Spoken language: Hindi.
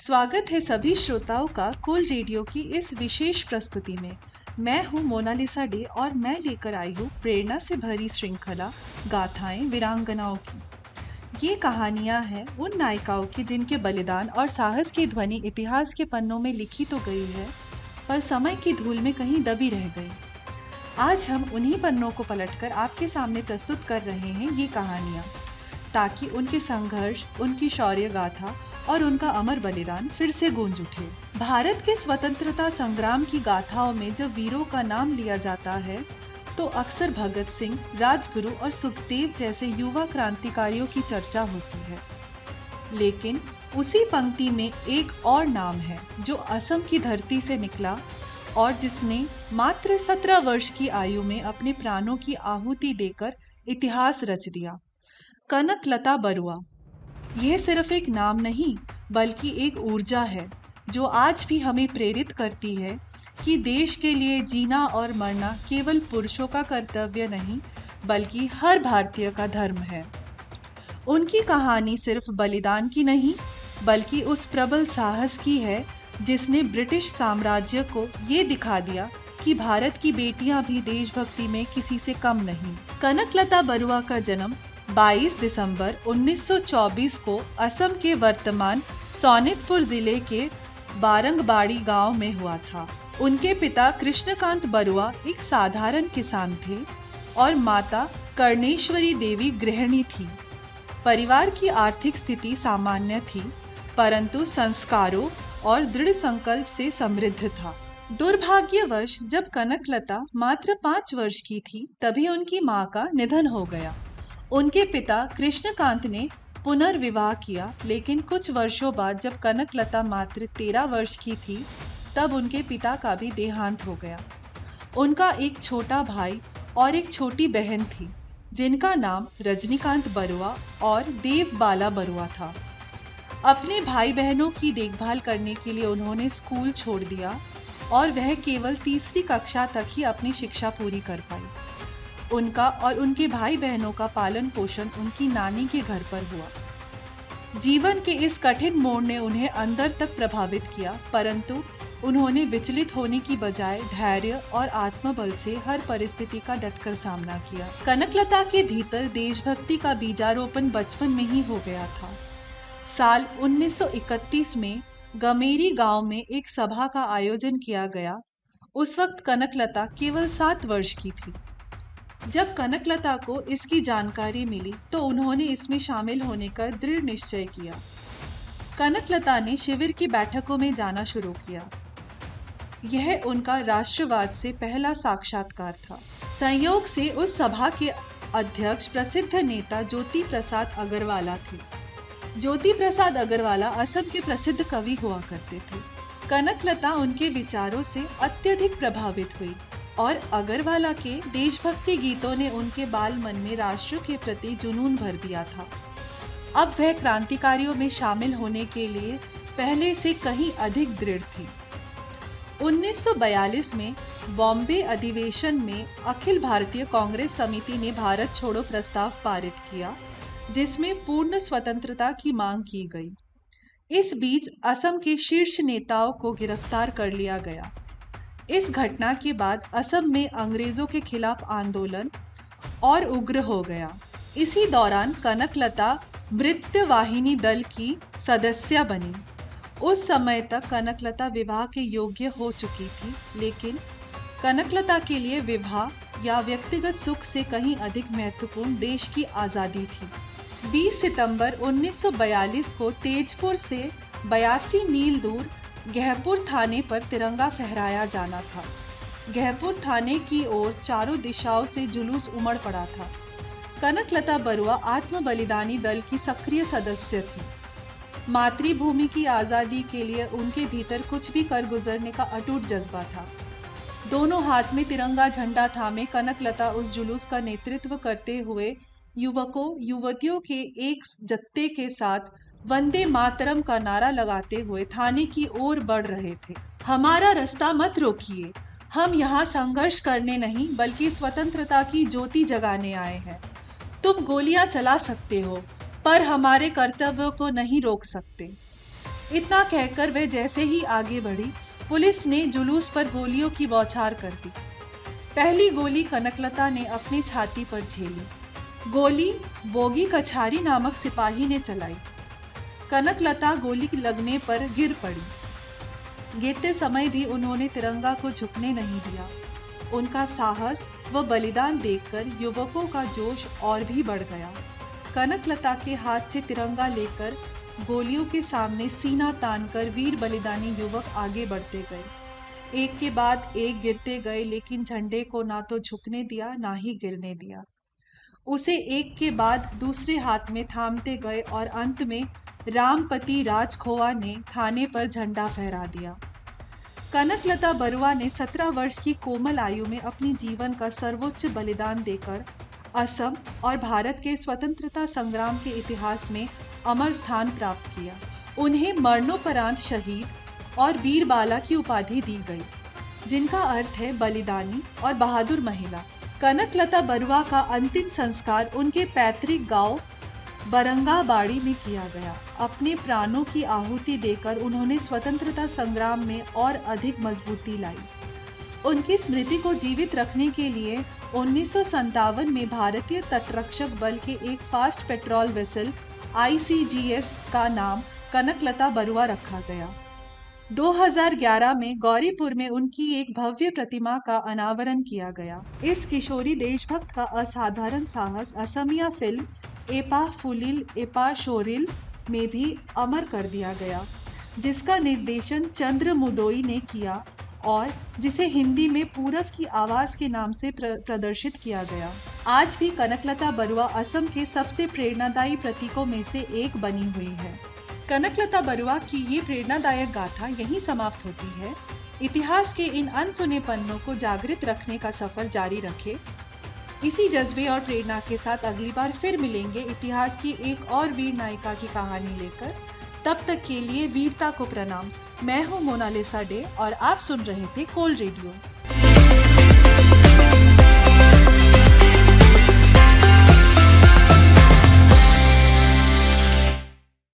स्वागत है सभी श्रोताओं का कूल रेडियो की इस विशेष प्रस्तुति में। मैं हूँ मोनालिसा डे और मैं लेकर आई हूँ प्रेरणा से भरी श्रृंखला गाथाएं वीरांगनाओं की। ये कहानियाँ हैं उन नायिकाओं की जिनके बलिदान और साहस की ध्वनि इतिहास के पन्नों में लिखी तो गई है, पर समय की धूल में कहीं दबी रह गई। आज हम उन्हीं पन्नों को पलटकर आपके सामने प्रस्तुत कर रहे हैं ये कहानियाँ, ताकि उनके संघर्ष, उनकी शौर्य गाथा और उनका अमर बलिदान फिर से गूंज उठे। भारत के स्वतंत्रता संग्राम की गाथाओं में जब वीरों का नाम लिया जाता है तो अक्सर भगत सिंह, राजगुरु और सुखदेव जैसे युवा क्रांतिकारियों की चर्चा होती है। लेकिन उसी पंक्ति में एक और नाम है जो असम की धरती से निकला और जिसने मात्र 17 वर्ष की आयु में अपने प्राणों की आहुति देकर इतिहास रच दिया। कनकलता बरुआ। यह सिर्फ एक नाम नहीं बल्कि एक ऊर्जा है जो आज भी हमें प्रेरित करती है कि देश के लिए जीना और मरना केवल पुरुषों का कर्तव्य नहीं बल्कि हर भारतीय का धर्म है। उनकी कहानी सिर्फ बलिदान की नहीं बल्कि उस प्रबल साहस की है जिसने ब्रिटिश साम्राज्य को ये दिखा दिया कि भारत की बेटियां भी देशभक्ति में किसी से कम नहीं। कनकलता बरुआ का जन्म 22 दिसंबर 1924 को असम के वर्तमान सोनितपुर जिले के बारंगबाड़ी गांव में हुआ था। उनके पिता कृष्णकांत बरुआ एक साधारण किसान थे और माता कर्णेश्वरी देवी गृहिणी थी। परिवार की आर्थिक स्थिति सामान्य थी, परंतु संस्कारों और दृढ़ संकल्प से समृद्ध था। दुर्भाग्यवश जब कनकलता मात्र 5 वर्ष की थी तभी उनकी मां का निधन हो गया। उनके पिता कृष्णकांत ने पुनर्विवाह किया, लेकिन कुछ वर्षों बाद जब कनकलता मात्र 13 वर्ष की थी तब उनके पिता का भी देहांत हो गया। उनका एक छोटा भाई और एक छोटी बहन थी जिनका नाम रजनीकांत बरुआ और देवबाला बरुआ था। अपने भाई बहनों की देखभाल करने के लिए उन्होंने स्कूल छोड़ दिया और वह केवल तीसरी कक्षा तक ही अपनी शिक्षा पूरी कर पाई। उनका और उनके भाई बहनों का पालन पोषण उनकी नानी के घर पर हुआ। जीवन के इस कठिन मोड़ ने उन्हें अंदर तक प्रभावित किया, परंतु उन्होंने विचलित होने की बजाय धैर्य और आत्मबल से हर परिस्थिति का डटकर सामना किया। कनकलता के भीतर देशभक्ति का बीजारोपण बचपन में ही हो गया था। साल 1931 में गमेरी गांव में एक सभा का आयोजन किया गया। उस वक्त कनकलता केवल 7 वर्ष की थी। जब कनकलता को इसकी जानकारी मिली तो उन्होंने इसमें शामिल होने का दृढ़ निश्चय किया। कनकलता ने शिविर की बैठकों में जाना शुरू किया। यह उनका राष्ट्रवाद से पहला साक्षात्कार था। संयोग से उस सभा के अध्यक्ष प्रसिद्ध नेता ज्योति प्रसाद अग्रवाला थे। ज्योति प्रसाद अग्रवाला असम के प्रसिद्ध कवि हुआ करते थे। कनकलता उनके विचारों से अत्यधिक प्रभावित हुई और अग्रवाला के देशभक्ति गीतों ने उनके बाल मन में राष्ट्र के प्रति जुनून भर दिया था। अब वह क्रांतिकारियों में शामिल होने के लिए पहले से कहीं अधिक दृढ़ थी। 1942 में बॉम्बे अधिवेशन में अखिल भारतीय कांग्रेस समिति ने भारत छोड़ो प्रस्ताव पारित किया, जिसमें पूर्ण स्वतंत्रता की मांग की गई। इस बीच असम के शीर्ष नेताओं को गिरफ्तार कर लिया गया। इस घटना के बाद असम में अंग्रेजों के खिलाफ आंदोलन और उग्र हो गया। इसी दौरान कनकलता मृत्यु वाहिनी दल की सदस्य बनी। उस समय तक कनकलता विवाह के योग्य हो चुकी थी, लेकिन कनकलता के लिए विवाह या व्यक्तिगत सुख से कहीं अधिक महत्वपूर्ण देश की आज़ादी थी। 20 सितंबर 1942 को तेजपुर से 82 मील दूर गहपुर थाने पर तिरंगा फहराया जाना था। गहपुर थाने की ओर चारों दिशाओं से जुलूस उमड़ पड़ा था। कनकलता बरुआ आत्म बलिदानी दल की सक्रिय सदस्य थी। मातृभूमि की आज़ादी के लिए उनके भीतर कुछ भी कर गुजरने का अटूट जज्बा था। दोनों हाथ में तिरंगा झंडा थामे कनकलता उस जुलूस का नेतृत्व करते हुए युवकों युवतियों के एक जत्थे के साथ वंदे मातरम का नारा लगाते हुए थाने की ओर बढ़ रहे थे। हमारा रास्ता मत रोकिए, हम यहाँ संघर्ष करने नहीं बल्कि स्वतंत्रता की ज्योति जगाने आए हैं। तुम गोलियां चला सकते हो पर हमारे कर्तव्यों को नहीं रोक सकते। इतना कहकर वह जैसे ही आगे बढ़ी, पुलिस ने जुलूस पर गोलियों की बौछार कर दी। पहली गोली कनकलता ने अपनी छाती पर झेली। गोली बोगी कछारी नामक सिपाही ने चलाई। कनकलता गोली लगने पर गिर पड़ी। गिरते समय भी उन्होंने तिरंगा को झुकने नहीं दिया। उनका साहस व बलिदान देखकर युवकों का जोश और भी बढ़ गया। कनकलता के हाथ से तिरंगा लेकर गोलियों के सामने सीना तानकर वीर बलिदानी युवक आगे बढ़ते गए। एक के बाद एक गिरते गए, लेकिन झंडे को ना तो झुकने दिया ना ही गिरने दिया। उसे एक के बाद दूसरे हाथ में थामते गए और अंत में रामपति राजखोवा ने थाने पर झंडा फहरा दिया। कनकलता बरुआ ने 17 वर्ष की कोमल आयु में अपनी जीवन का सर्वोच्च बलिदान देकर असम और भारत के स्वतंत्रता संग्राम के इतिहास में अमर स्थान प्राप्त किया। उन्हें मरणोपरांत शहीद और वीर बाला की उपाधि दी गई, जिनका अर्थ है बलिदानी और बहादुर महिला। कनकलता बरुआ का अंतिम संस्कार उनके पैतृक गांव बरंगाबाड़ी में किया गया। अपने प्राणों की आहुति देकर उन्होंने स्वतंत्रता संग्राम में और अधिक मजबूती लाई। उनकी स्मृति को जीवित रखने के लिए 1957 में भारतीय तटरक्षक बल के एक फास्ट पेट्रोल वेसल ICGS का नाम कनकलता बरुआ रखा गया। 2011 में गौरीपुर में उनकी एक भव्य प्रतिमा का अनावरण किया गया। इस किशोरी देशभक्त का असाधारण साहस असमिया फिल्म एपा फुलिल एपा शोरिल में भी अमर कर दिया गया, जिसका निर्देशन चंद्र मुदोई ने किया और जिसे हिंदी में पूरब की आवाज के नाम से प्रदर्शित किया गया। आज भी कनकलता बरुआ असम के सबसे प्रेरणादायी प्रतीकों में से एक बनी हुई है। कनकलता बरुआ की ये प्रेरणादायक गाथा यहीं समाप्त होती है। इतिहास के इन अनसुने पन्नों को जागृत रखने का सफर जारी रखें। इसी जज्बे और प्रेरणा के साथ अगली बार फिर मिलेंगे इतिहास की एक और वीर नायिका की कहानी लेकर। तब तक के लिए वीरता को प्रणाम। मैं हूँ मोनालिसा डे और आप सुन रहे थे कोल रेडियो।